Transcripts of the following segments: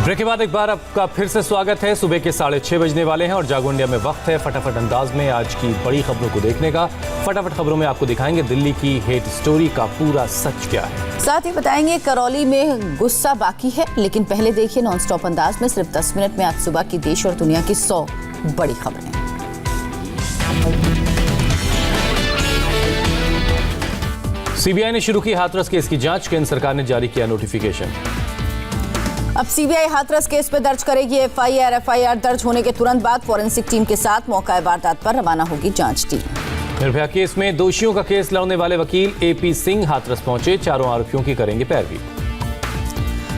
Break के बाद एक बार आपका फिर से स्वागत है। सुबह के 6:30 बजने वाले हैं और जागो इंडिया में वक्त है फटाफट अंदाज में आज की बड़ी खबरों को देखने का। फटाफट खबरों में आपको दिखाएंगे दिल्ली की हेट स्टोरी का पूरा सच क्या है। साथ ही बताएंगे करौली में गुस्सा बाकी है, लेकिन पहले देखिए नॉनस्टॉप अंदाज में सिर्फ 10 मिनट में आज सुबह की देश और दुनिया की 100 बड़ी खबरें। सीबीआई ने शुरू की हाथरस केस की जांच। केंद्र सरकार ने जारी किया नोटिफिकेशन। अब सीबीआई हाथरस केस में दर्ज करेगी एफआईआर दर्ज होने के तुरंत बाद फॉरेंसिक टीम के साथ मौका वारदात पर रवाना होगी जांच टीम। निर्भया केस में दोषियों का केस लड़ने वाले वकील एपी सिंह हाथरस पहुंचे। चारों आरोपियों की करेंगे पैरवी।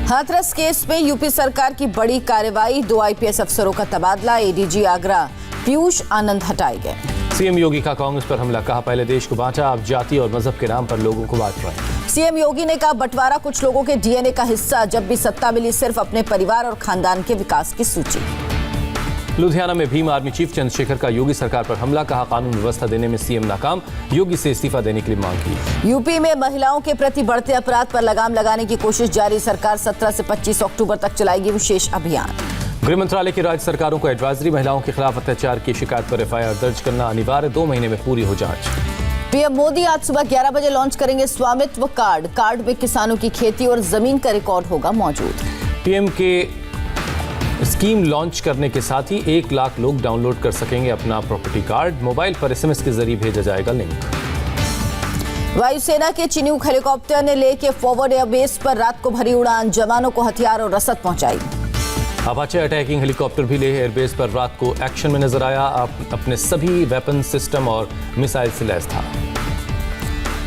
हाथरस केस में यूपी सरकार की बड़ी कार्रवाई, 2 आईपीएस अफसरों का तबादला। एडीजी आगरा पीयूष आनंद हटाए गए। सीएम योगी का कांग्रेस पर हमला, कहा पहले देश को बांटा, अब जाति और मजहब के नाम पर लोगों को बांट रहे हैं। सीएम योगी ने कहा बंटवारा कुछ लोगों के डीएनए का हिस्सा, जब भी सत्ता मिली सिर्फ अपने परिवार और खानदान के विकास की सूची। लुधियाना में भीम आर्मी चीफ चंद्रशेखर का योगी सरकार पर हमला, कहा कानून व्यवस्था देने में सीएम नाकाम, योगी से इस्तीफा देने के लिए मांग की। यूपी में महिलाओं के प्रति बढ़ते अपराध पर लगाम लगाने की कोशिश जारी, सरकार 17 से 25 अक्टूबर तक चलाएगी विशेष अभियान। गृह मंत्रालय की राज्य सरकारों को एडवाइजरी, महिलाओं के खिलाफ अत्याचार की शिकायत पर एफआईआर दर्ज करना अनिवार्य, 2 महीने में पूरी हो जांच। पीएम मोदी आज सुबह 11 बजे लॉन्च करेंगे स्वामित्व कार्ड में किसानों की खेती और जमीन का रिकॉर्ड होगा मौजूद। पीएम के स्कीम लॉन्च करने के साथ ही 1 लाख लोग डाउनलोड कर सकेंगे अपना प्रॉपर्टी कार्ड। मोबाइल पर एसएमएस के जरिए भेजा जाएगा लिंक। वायुसेना के चिनूक हेलीकॉप्टर ने लेके फॉरवर्ड एयरबेस पर रात को भरी उड़ान, जवानों को हथियार और रसद पहुंचाई। अपाचे अटैकिंग हेलीकॉप्टर भी लेह एयरबेस पर रात को एक्शन में नजर आया। अपने सभी वेपन सिस्टम और मिसाइल से लैस था।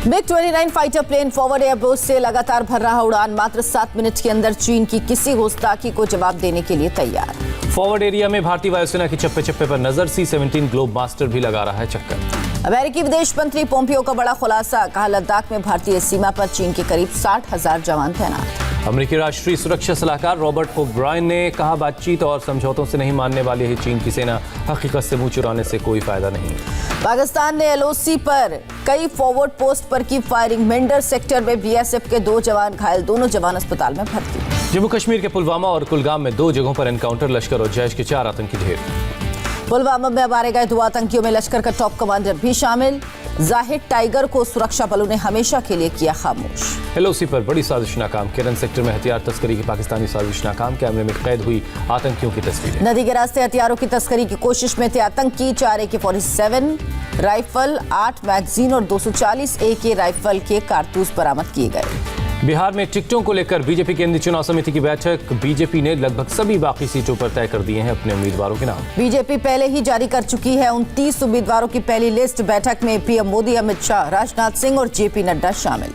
MiG-29 fighter plane forward airbase से लगातार भर रहा उड़ान, मात्र 7 मिनट के अंदर चीन की किसी गुस्ताखी को जवाब देने के लिए तैयार। फॉरवर्ड एरिया में भारतीय वायुसेना की चप्पे चप्पे पर नजर, C-17 ग्लोब मास्टर भी लगा रहा है चक्कर। अमेरिकी विदेश मंत्री पोम्पियो का बड़ा खुलासा, कहा लद्दाख में भारतीय सीमा पर चीन के करीब 60,000 जवान तैनात। अमेरिकी राष्ट्रीय सुरक्षा सलाहकार रॉबर्ट ओब्रायन ने कहा बातचीत और समझौतों से नहीं मानने वाली है चीन की सेना, हकीकत से मुंह चुराने से कोई फायदा नहीं। पाकिस्तान ने एलओसी पर कई फॉरवर्ड पोस्ट पर की फायरिंग, मेंढर सेक्टर में बीएसएफ के 2 जवान घायल, दोनों जवान अस्पताल में भर्ती। जम्मू कश्मीर के पुलवामा और कुलगाम में 2 जगहों पर एनकाउंटर, लश्कर और जैश के 4 आतंकी ढेर। पुलवामा में मारे गए 2 आतंकियों में लश्कर का टॉप कमांडर भी शामिल। जाहिद टाइगर को सुरक्षा बलों ने हमेशा के लिए किया खामोश। एलओसी पर बड़ी साजिश नाकाम, केरन सेक्टर में हथियार तस्करी की पाकिस्तानी साजिश नाकाम, कैमरे में कैद हुई आतंकियों की तस्वीरें। नदी के रास्ते हथियारों की तस्करी की कोशिश में थे आतंकी, 4 AK-47 राइफल, 8 मैगजीन और 240 AK राइफल के कारतूस बरामद किए गए। बिहार में टिकटों को लेकर बीजेपी केंद्रीय चुनाव समिति की बैठक, बीजेपी ने लगभग सभी बाकी सीटों पर तय कर दिए हैं अपने उम्मीदवारों के नाम। बीजेपी पहले ही जारी कर चुकी है 29 उम्मीदवारों की पहली लिस्ट। बैठक में पीएम मोदी, अमित शाह, राजनाथ सिंह और जेपी नड्डा शामिल।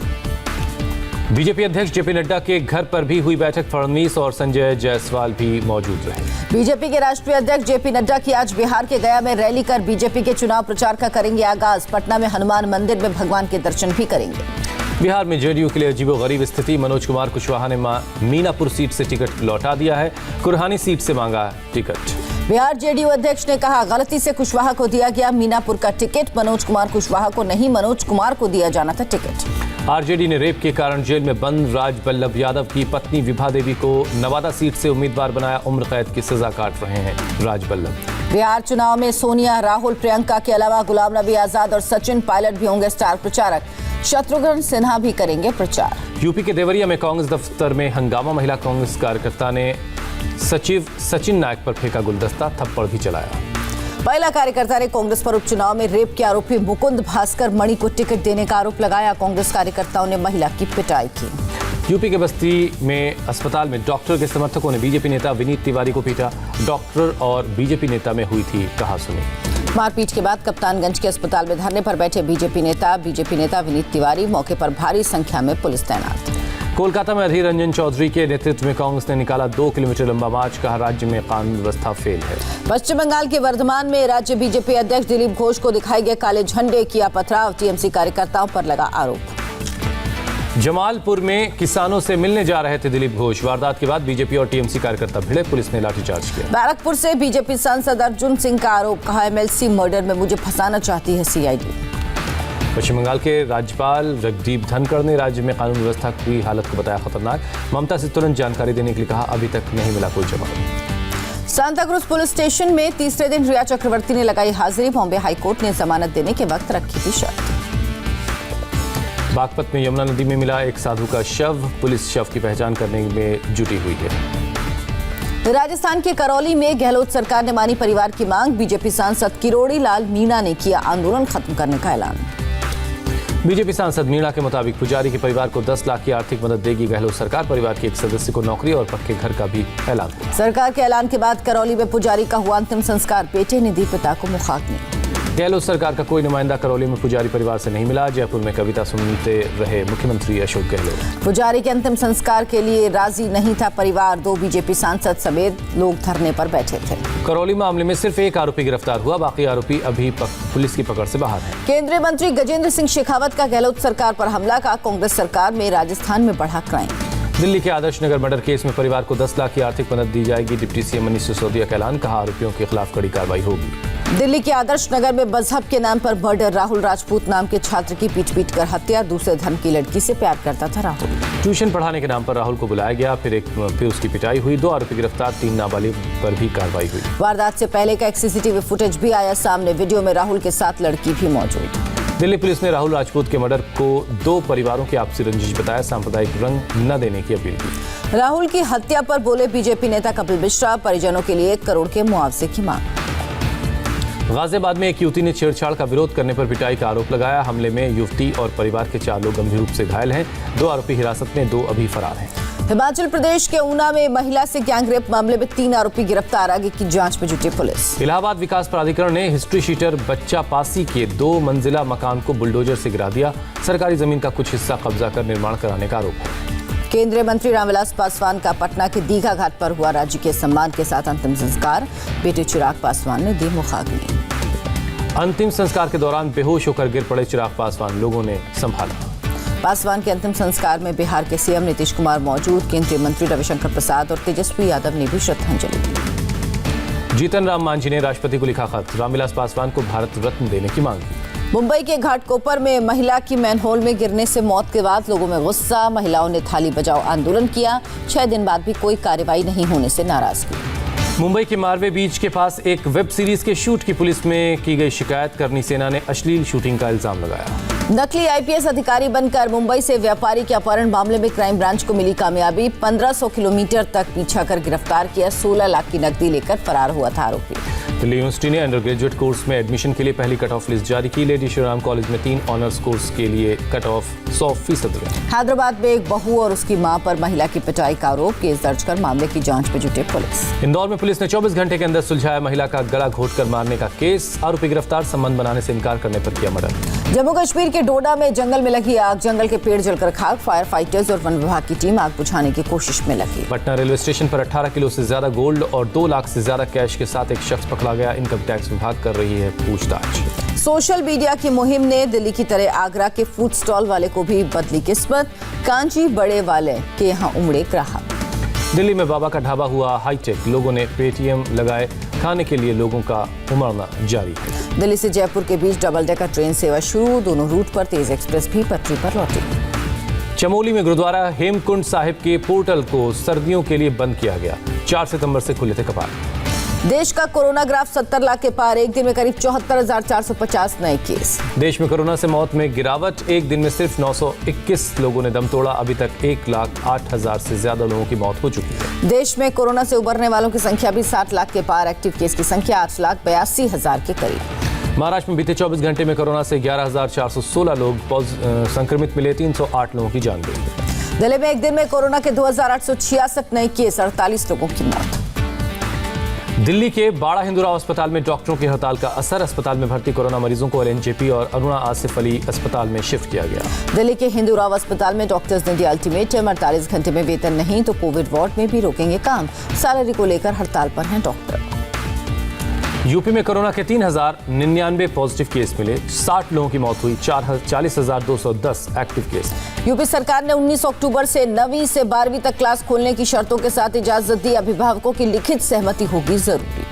बीजेपी अध्यक्ष जेपी नड्डा के घर पर भी हुई बैठक, फडणवीस और संजय जायसवाल भी मौजूद रहे। बीजेपी के राष्ट्रीय अध्यक्ष जेपी नड्डा की आज बिहार के गया में रैली कर बीजेपी के चुनाव प्रचार का करेंगे आगाज। पटना में हनुमान मंदिर में भगवान के दर्शन भी करेंगे। बिहार में जेडीयू के लिए अजीबोगरीब स्थिति, मनोज कुमार कुशवाहा ने मीनापुर सीट से टिकट लौटा दिया है, कुरहानी सीट से मांगा टिकट। बिहार जेडीयू अध्यक्ष ने कहा गलती से कुशवाहा को दिया गया मीनापुर का टिकट, मनोज कुमार कुशवाहा को नहीं, मनोज कुमार को दिया जाना था टिकट। आरजेडी ने रेप के कारण जेल में बंद राज बल्लभ यादव की पत्नी विभा देवी को नवादा सीट से उम्मीदवार बनाया, उम्र कैद की सजा काट रहे हैं राज बल्लभ। बिहार चुनाव में सोनिया, राहुल, प्रियंका के अलावा गुलाम नबी आजाद और सचिन पायलट भी होंगे स्टार प्रचारक, शत्रुघ्न सिन्हा भी करेंगे प्रचार। यूपी के देवरिया में कांग्रेस दफ्तर में हंगामा, महिला कांग्रेस कार्यकर्ता ने सचिव सचिन नायक पर फेंका गुलदस्ता, थप्पड़ भी चलाया। महिला कार्यकर्ता ने कांग्रेस पर उपचुनाव में रेप के आरोपी मुकुंद भास्कर मणि को टिकट देने का आरोप लगाया, कांग्रेस कार्यकर्ताओं ने महिला की पिटाई की। यूपी के बस्ती में अस्पताल में डॉक्टर के समर्थकों ने बीजेपी नेता विनीत तिवारी को पीटा, डॉक्टर और बीजेपी नेता में हुई थी कहासुनी। मारपीट के बाद कप्तानगंज के अस्पताल में धरने पर बैठे बीजेपी नेता विनीत तिवारी, मौके पर भारी संख्या में पुलिस तैनात। कोलकाता में अधीर रंजन चौधरी के नेतृत्व में कांग्रेस ने निकाला 2 किलोमीटर लंबा मार्च, कहा राज्य में कानून व्यवस्था फेल है। पश्चिम बंगाल के वर्धमान में राज्य बीजेपी अध्यक्ष दिलीप घोष को दिखाए गए काले झंडे, किया पथराव, टीएमसी कार्यकर्ताओं पर लगा आरोप। जमालपुर में किसानों से मिलने जा रहे थे दिलीप घोष, वारदात के बाद बीजेपी और टीएमसी कार्यकर्ता भिड़े, पुलिस ने लाठीचार्ज किया। बैरकपुर से बीजेपी सांसद अर्जुन सिंह का आरोप, कहा एमएलसी मर्डर में मुझे फंसाना चाहती है सीआईडी। पश्चिम बंगाल के राज्यपाल जगदीप धनखड़ ने राज्य में कानून व्यवस्था की हालत को बताया खतरनाक। ममता से तुरंत जानकारी देने के लिए कहा, अभी तक नहीं मिला कोई जवाब। सांताक्रूज पुलिस स्टेशन में तीसरे दिन रिया चक्रवर्ती ने लगाई हाजिरी। बॉम्बे हाईकोर्ट ने जमानत देने के वक्त रखी थी शर्त। बागपत में यमुना नदी में मिला एक साधु का शव। पुलिस शव की पहचान करने में जुटी हुई है। राजस्थान के करौली में गहलोत सरकार ने मानी परिवार की मांग। बीजेपी सांसद किरोड़ी लाल मीणा ने किया आंदोलन खत्म करने का ऐलान। बीजेपी सांसद मीणा के मुताबिक पुजारी के परिवार को 10 लाख की आर्थिक मदद देगी गहलोत सरकार। परिवार के एक सदस्य को नौकरी और पक्के घर का भी ऐलान हुआ। सरकार के ऐलान के बाद करौली में पुजारी का हुआ अंतिम संस्कार। बेटे ने दी पिता को मुखाग्नि। गहलोत सरकार का कोई नुमाइंदा करौली में पुजारी परिवार से नहीं मिला। जयपुर में कविता सुनते रहे मुख्यमंत्री अशोक गहलोत। पुजारी के अंतिम संस्कार के लिए राजी नहीं था परिवार। 2 बीजेपी सांसद समेत लोग धरने पर बैठे थे। करौली मामले में सिर्फ एक आरोपी गिरफ्तार हुआ। बाकी आरोपी अभी पुलिस की पकड़ से बाहर हैं। केंद्रीय मंत्री गजेंद्र सिंह शेखावत का गहलोत सरकार पर हमला का। कांग्रेस सरकार में राजस्थान में बढ़ा क्राइम। दिल्ली के आदर्श नगर मर्डर केस में परिवार को 10 लाख की आर्थिक मदद दी जाएगी। डिप्टी सीएम मनीष सिसोदिया का ऐलान। कहा, आरोपियों के खिलाफ कड़ी कार्रवाई होगी। दिल्ली के आदर्श नगर में मजहब के नाम पर मर्डर। राहुल राजपूत नाम के छात्र की पीट कर हत्या। दूसरे धर्म की लड़की से प्यार करता था राहुल। ट्यूशन पढ़ाने के नाम पर राहुल को बुलाया गया। फिर उसकी पिटाई हुई। 2 आरोपी गिरफ्तार। 3 नाबालिग पर भी कार्रवाई हुई। वारदात से पहले का एक सीसीटीवी फुटेज भी आया सामने। वीडियो में राहुल के साथ लड़की भी मौजूद। दिल्ली पुलिस ने राहुल राजपूत के मर्डर को 2 परिवारों की आपसी रंजिश बताया। सांप्रदायिक रंग न देने की अपील की। राहुल की हत्या पर बोले बीजेपी नेता कपिल मिश्रा। परिजनों के लिए 1 करोड़ के मुआवजे की मांग। गाजियाबाद में एक युवती ने छेड़छाड़ का विरोध करने पर पिटाई का आरोप लगाया। हमले में युवती और परिवार के 4 लोग गंभीर रूप से घायल हैं। 2 आरोपी हिरासत में, 2 अभी फरार हैं। हिमाचल प्रदेश के ऊना में महिला से गैंगरेप मामले में 3 आरोपी गिरफ्तार। आगे की जांच में जुटी पुलिस। इलाहाबाद विकास प्राधिकरण ने हिस्ट्री शीटर बच्चा पासी के 2 मंजिला मकान को बुलडोजर से गिरा दिया। सरकारी जमीन का कुछ हिस्सा कब्जा कर निर्माण कराने का आरोप है। केंद्रीय मंत्री रामविलास पासवान का पटना के दीघा घाट पर हुआ राजकीय सम्मान के साथ अंतिम संस्कार। बेटे चिराग पासवान ने दी मुखाग्नि। अंतिम संस्कार के दौरान बेहोश होकर गिर पड़े चिराग पासवान। लोगों ने संभाला। पासवान के अंतिम संस्कार में बिहार के सीएम नीतीश कुमार मौजूद। केंद्रीय मंत्री रविशंकर प्रसाद और तेजस्वी यादव ने भी श्रद्धांजलि दी। जीतन राम मांझी ने राष्ट्रपति को लिखा खत। रामविलास पासवान को भारत रत्न देने की मांग की। मुंबई के घाटकोपर में महिला की मैनहोल में गिरने से मौत के बाद लोगों में गुस्सा। महिलाओं ने थाली बजाओ आंदोलन किया। 6 दिन बाद भी कोई कार्रवाई नहीं होने से नाराजगी। मुंबई के मारवे बीच के पास एक वेब सीरीज के शूट की पुलिस में की गई शिकायत। करनी सेना ने अश्लील शूटिंग का इल्जाम लगाया। नकली आईपीएस अधिकारी बनकर मुंबई से व्यापारी के अपहरण मामले में क्राइम ब्रांच को मिली कामयाबी। 1500 किलोमीटर तक पीछा कर गिरफ्तार किया। 16 लाख की नकदी लेकर फरार हुआ था आरोपी। दिल्ली यूनिवर्सिटी ने अंडर ग्रेजुएट कोर्स में एडमिशन के लिए पहली कट ऑफ लिस्ट जारी की। लेडी श्रीराम कॉलेज में 3 ऑनर्स कोर्स के लिए कट ऑफ 100% रही। हैदराबाद में एक बहू और उसकी मां पर महिला की पिटाई का आरोप। केस दर्ज कर मामले की जांच में जुटे पुलिस। इंदौर में पुलिस ने 24 घंटे के अंदर सुलझाया महिला का गला घोंटकर मारने का केस। आरोपी गिरफ्तार। संबंध बनाने से इनकार करने पर किया मर्डर। जम्मू कश्मीर के डोडा में जंगल में लगी आग। जंगल के पेड़ जलकर खाक। फायर फाइटर्स और वन विभाग की टीम आग बुझाने की कोशिश में लगी। पटना रेलवे स्टेशन पर 18 किलो से ज्यादा गोल्ड और 2 लाख से ज्यादा कैश के साथ एक शख्स पकड़ा गया। इनकम टैक्स विभाग कर रही है पूछताछ। सोशल मीडिया की मुहिम ने दिल्ली की तरह आगरा के फूड स्टॉल वाले को भी बदली किस्मत। कांची बड़े वाले के यहाँ उमड़े ग्राहक। दिल्ली में बाबा का ढाबा हुआ हाईटेक। लोगों ने पेटीएम लगाए। खाने के लिए लोगों का उमड़ना जारी है। दिल्ली से जयपुर के बीच डबल डेकर ट्रेन सेवा शुरू। दोनों रूट पर तेज एक्सप्रेस भी पटरी पर लौटी। चमोली में गुरुद्वारा हेमकुंड साहिब के पोर्टल को सर्दियों के लिए बंद किया गया। 4 सितंबर से खुले थे कपाट। देश का कोरोना ग्राफ 70 लाख के पार। एक दिन में करीब 74,450 नए केस। देश में कोरोना से मौत में गिरावट। एक दिन में सिर्फ 921 लोगों ने दम तोड़ा। अभी तक 1,08,000 से ज्यादा लोगों की मौत हो चुकी है। देश में कोरोना से उबरने वालों की संख्या भी 60 लाख के पार। एक्टिव केस की संख्या 8,82,000 के करीब। महाराष्ट्र में बीते 24 घंटे में कोरोना से 11,416 लोग संक्रमित मिले। 308 लोगों की जान गई। दिल्ली में एक दिन में कोरोना के 2,866 नए केस। 48 लोगों की मौत। दिल्ली के बाड़ा हिंदूराव अस्पताल में डॉक्टरों की हड़ताल का असर। अस्पताल में भर्ती कोरोना मरीजों को एलएनजेपी और अरुणा आसिफ अली अस्पताल में शिफ्ट किया गया। दिल्ली के हिंदूराव अस्पताल में डॉक्टर्स ने दिया अल्टीमेटम। 48 घंटे में वेतन नहीं तो कोविड वार्ड में भी रोकेंगे काम। सैलरी को लेकर हड़ताल पर हैं डॉक्टर। यूपी में कोरोना के 3,099 पॉजिटिव केस मिले। 60 लोगों की मौत हुई। 40,210 एक्टिव केस। यूपी सरकार ने 19 अक्टूबर से 9वीं से 12वीं तक क्लास खोलने की शर्तों के साथ इजाजत दी। अभिभावकों की लिखित सहमति होगी जरूरी।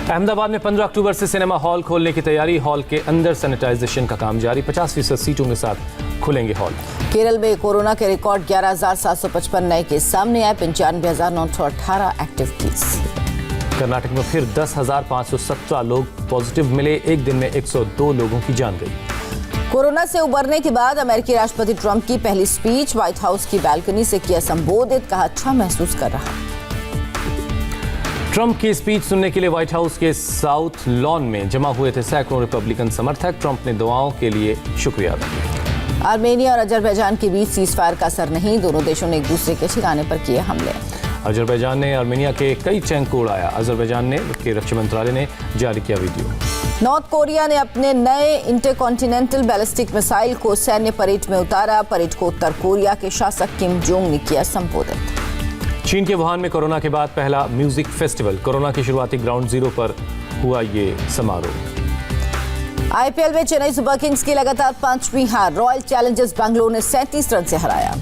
अहमदाबाद में 15 अक्टूबर से सिनेमा हॉल खोलने की तैयारी। हॉल के अंदर सैनिटाइजेशन का काम जारी। 50% सीटों के साथ खुलेंगे हॉल। केरल में कोरोना के रिकॉर्ड 11,755 नए केस सामने आए। 95,918 एक्टिव केस। कर्नाटक में फिर 10,517 लोग पॉजिटिव मिले। एक दिन में 102 लोगों की जान गई। कोरोना से उबरने के बाद अमेरिकी राष्ट्रपति ट्रंप की पहली स्पीच। व्हाइट हाउस की बालकनी से किया संबोधित। कहा अच्छा महसूस कर रहा। ट्रंप की स्पीच सुनने के लिए व्हाइट हाउस के साउथ लॉन में जमा हुए थे सैकड़ों रिपब्लिकन समर्थक। ट्रंप ने दुआओं के लिए शुक्रिया अदा किया। आर्मेनिया और अजरबैजान के बीच सीजफायर का असर नहीं। दोनों देशों ने एक दूसरे के ठिकाने पर किए हमले। अजरबैजान ने आर्मेनिया के कई टैंक को उड़ाया। अजरबैजान के रक्षा मंत्रालय ने जारी किया वीडियो। नॉर्थ कोरिया ने अपने नए इंटरकॉन्टिनेंटल बैलिस्टिक मिसाइल को सैन्य परेड में उतारा। परेड को उत्तर कोरिया के शासक किम जोंग ने किया संबोधित। चीन के वुहान में कोरोना के बाद पहला म्यूजिक फेस्टिवल। कोरोना के शुरुआती ग्राउंड जीरो पर हुआ ये समारोह। आईपीएल में चेन्नई सुपर किंग्स की लगातार 5वीं हार। रॉयल चैलेंजर्स बैंगलोर ने 37 रन से हराया।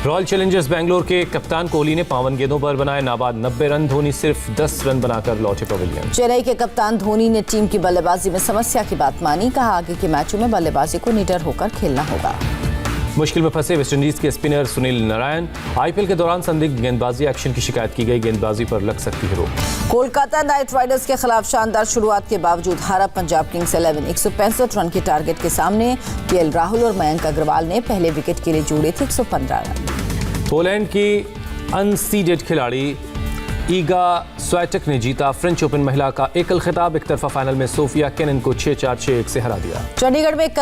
रॉयल चैलेंजर्स बैंगलोर के कप्तान कोहली ने 52 गेंदों पर बनाए नाबाद 90 रन। धोनी सिर्फ 10 रन बनाकर लौटे पवेलियन। चेन्नई के कप्तान धोनी ने टीम की बल्लेबाजी में समस्या की बात मानी। कहा आगे के मैचों में बल्लेबाजी को निडर होकर खेलना होगा। मुश्किल में फंसे वेस्टइंडीज के स्पिनर सुनील नारायण। आईपीएल के दौरान संदिग्ध गेंदबाजी एक्शन की शिकायत की गई। गेंदबाजी पर लग सकती है रोक। कोलकाता नाइट राइडर्स के खिलाफ शानदार शुरुआत के बावजूद हारा पंजाब किंग्स 11। 165 रन के टारगेट के सामने केएल राहुल और मयंक अग्रवाल ने पहले विकेट के लिए जोड़े थे 115 रन। पोलैंड की अनसीडेड खिलाड़ी ईगा स्वाइटेक ने जीता फ्रेंच ओपन महिला का एकल खिताब। एक तरफा फाइनल में सोफिया केनिन को 6-4, 6-1 से हरा दिया। चंडीगढ़ में एक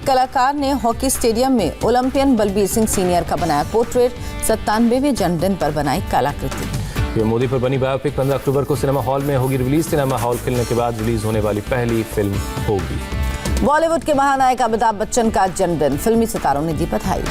कलाकार ने हॉकी स्टेडियम में ओलंपियन बलबीर सिंह सीनियर का बनाया पोर्ट्रेट। 97वें जन्मदिन पर बनाई कलाकृति। ये मोदी पर बनी बायोपिक 15 अक्टूबर को सिनेमा हॉल में होगी रिलीज। सिनेमा हॉल खुलने के बाद रिलीज होने वाली पहली फिल्म होगी। बॉलीवुड के महानायक अमिताभ बच्चन का जन्मदिन। फिल्मी सितारों ने दी बधाई।